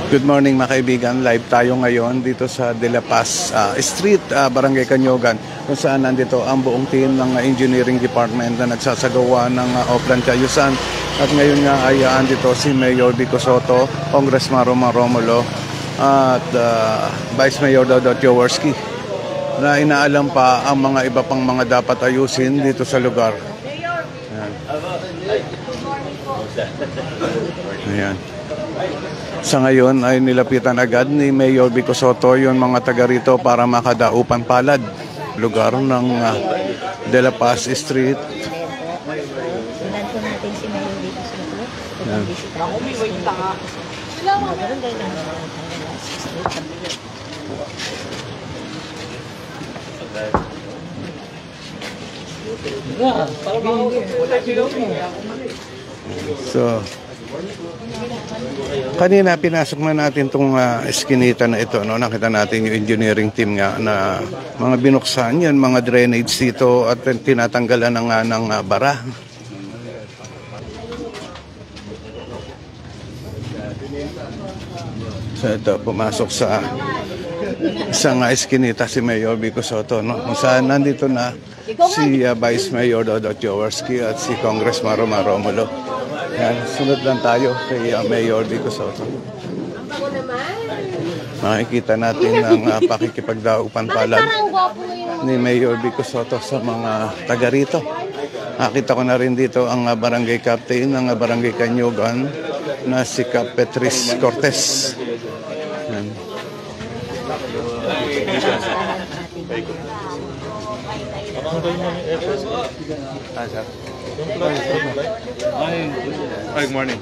Good morning mga kaibigan, live tayo ngayon dito sa De La Paz Street, Barangay Canyogan, kung saan nandito ang buong team ng engineering department na nagsasagawa ng offline kaayusan. At ngayon nga ay andito si Mayor Vico Sotto, Congressman Román Romulo at Vice Mayor Dodot Jaworski na inaalam pa ang mga iba pang mga dapat ayusin dito sa lugar. Ayan. Sa ngayon ay nilapitan agad ni Mayor Vico Sotto yung mga taga rito para makadaupan palad lugar ng De La Paz Street. So kanina pinasok na natin itong eskinita na ito, no? Nakita natin yung engineering team nga na mga binuksan yan, mga drainage dito at tinatanggalan na nga ng bara. So ito, pumasok sa isang eskinita si Mayor Vico Sotto, no? Kung saan nandito na si Vice Mayor Dodot Jaworski at si Congressman Román Romulo. Yan, sunod lang tayo kay Mayor Vico Sotto. Makikita natin ang pakikipagdaupan palad ni Mayor Vico Sotto sa mga taga rito. Nakita ko na rin dito ang barangay captain ng barangay Canyogan na si Cap Petris Cortez. Yan. Hi, good morning.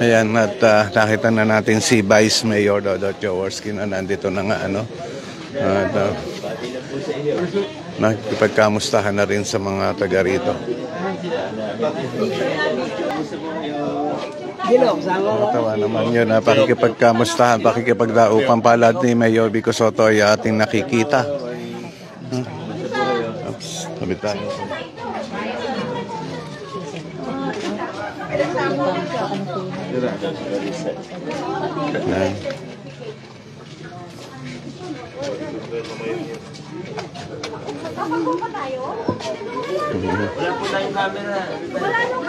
Ayan, at nakita na natin si Vice Mayor Dodot Jaworski na nandito na nga, ano. At nakikipagkamustahan na rin sa mga taga rito. Tawa naman yun, pakikipagkamustahan, pakikipagdaupan palad ni Mayor Vico Sotto ay ating nakikita. Oops, tabi tayo. Yan. Wala po tayong camera. Wala nung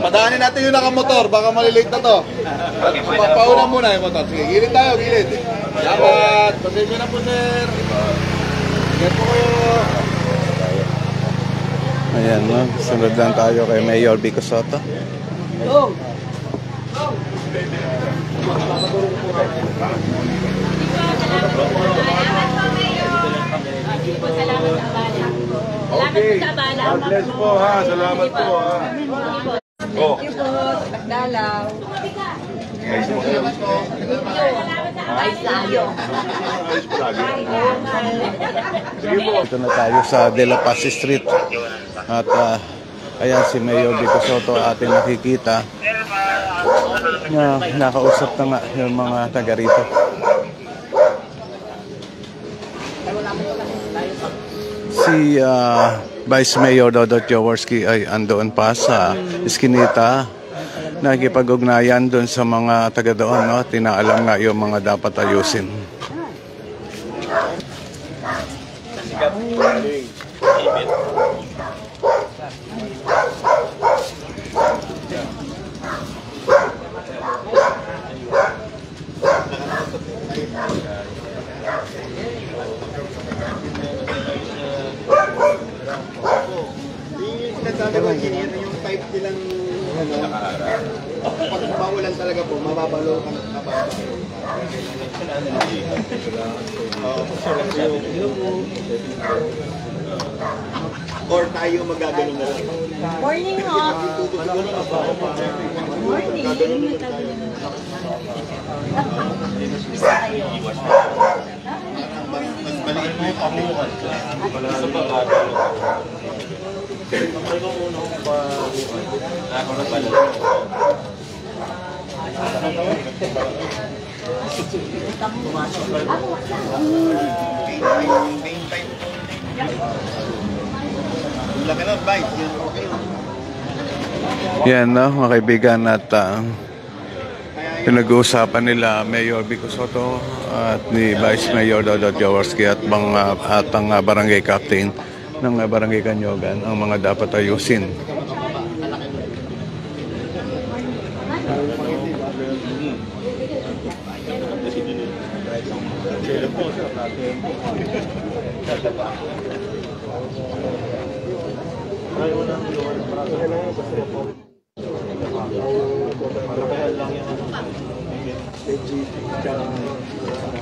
Padaanin natin yung nakamotor, baka malilate na to. Papauna muna yung motor. Sige, gilid tayo, gilid. Dapat, pasensya na po, sir. Sige po kayo. Ayan, no? Sunod lang tayo kay Mayor Vico Sotto. Okay. God bless po, ha. Salamat po, ha. Thank you po. Dalaw. Ay, sayo. Ito na tayo sa De La Paz Street. At ayan si Mayor Vico Sotto ating nakikita na nakausap na nga yung mga taga rito. Si Vice Mayor Dodot Jaworski ay andoon pa sa eskinita. Nakikipag-ugnayan doon sa mga taga doon, no? Tinaalam nga yung mga dapat ayusin. nagkakaroon engineer, yung type nilang pag maulan talaga po, mababalo ka ng mababa. Or tayo magagano na lang. Morning ho. Morning. Bisa kayo. Mas maliit mo yung pamukan. Sa pagkakalo. Ako muna ko pa. Ako na pala. Main type. Laki ng bike. Okay. Yan, no, mga kaibigan, at pinag-uusapan nila Mayor Vico Soto at ni Vice Mayor Dodot Jaworski at ang barangay captain ng barangay Kanyogan ang mga dapat ayusin.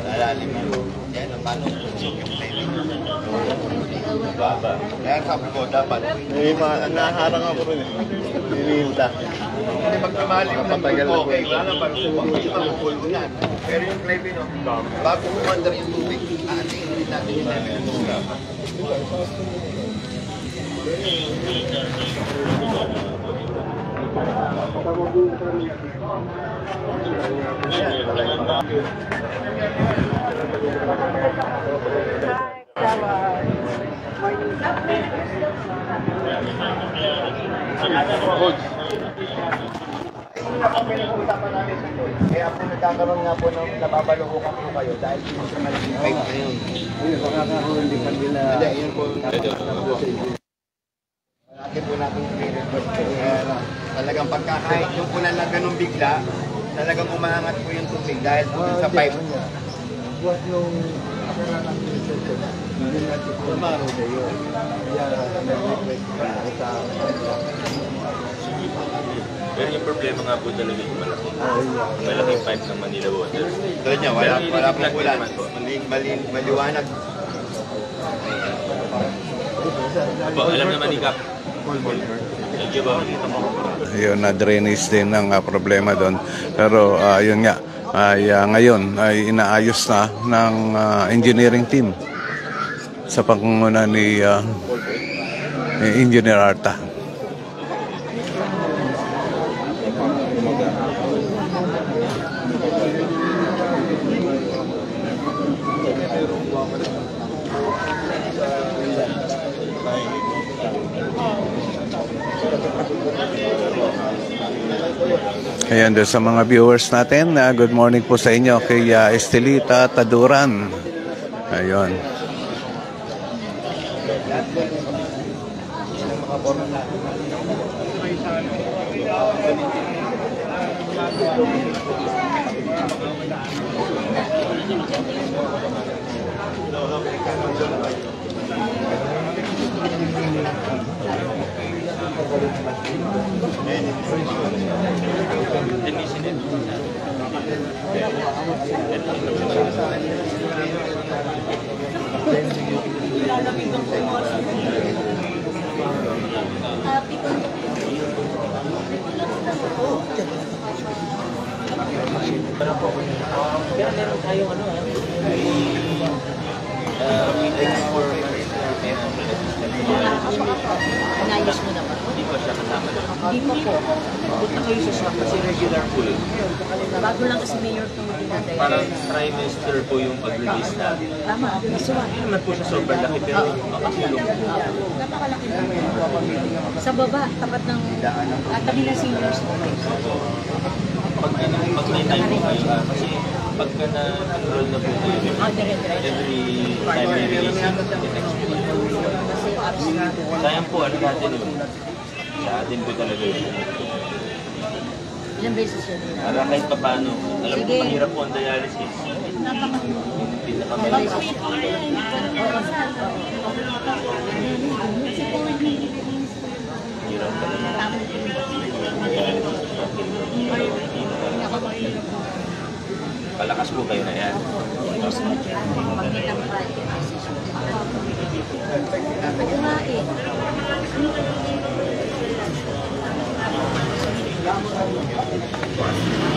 Alalim yan. Yan, paano? Baba. Kaya sabi ko, dapat. Naharang ako rin eh. Nilinta. Hindi magkamalim ng okay. Wala na ba? Makikipag-upol ko yan. Pero yung claim no, bago kumandar yung tubig, aatingin natin yung level. Kaya po nagkakaroon nga po ng nababaluhukan po kayo dahil dito sa malaking pipe na yun. Hindi pa nila. Hindi, yun po. Malaki po natin i-request po. Talagang pagkakahit yung po na ganun bigla, talagang umaangat po yung tubig dahil po sa pipe. Buat yung akala ng hindi natin po maro na yun. Kaya nag-request pa sa Pero yung problema nga po talaga yung malaki. Malaking pipe ng Manila Water. doon niya, wala pong ulan. Maliwanag. Apo, alam naman ni Kap. Thank you ba? Ayun, na drainage din ang problema doon. Pero yun nga, ay ngayon ay inaayos na ng engineering team sa pangunguna ni Engineer Arta. Ayan, doon sa mga viewers natin, good morning po sa inyo kay Estelita Taduran. Ayun. Kaya meron tayong ano meeting for Inayos mo na ba? hindi pa siya kasama. Hindi pa po. Punta kayo sa shop kasi regular po yun. Bago lang kasi mayor itong dinadayo. Parang trimester po yung pag-release natin. Tama, masuwa. Hindi naman po siya sobrang laki pero makasulong. Napakalaki na. Sa baba, tapat ng tabi ng seniors. Pag may time po kayo, kasi pagka na-enroll na po kayo, every time may release yung next week. Sayang po, ano natin yun? Sa atin po talaga yun. Ilang beses yun? Para kahit pa paano, alam ko mahirap po ang dialysis. Yung pinakamalaki. Palakas po kayo na yan. Susunod yun. Pag-meet ang project. Oo nga eh.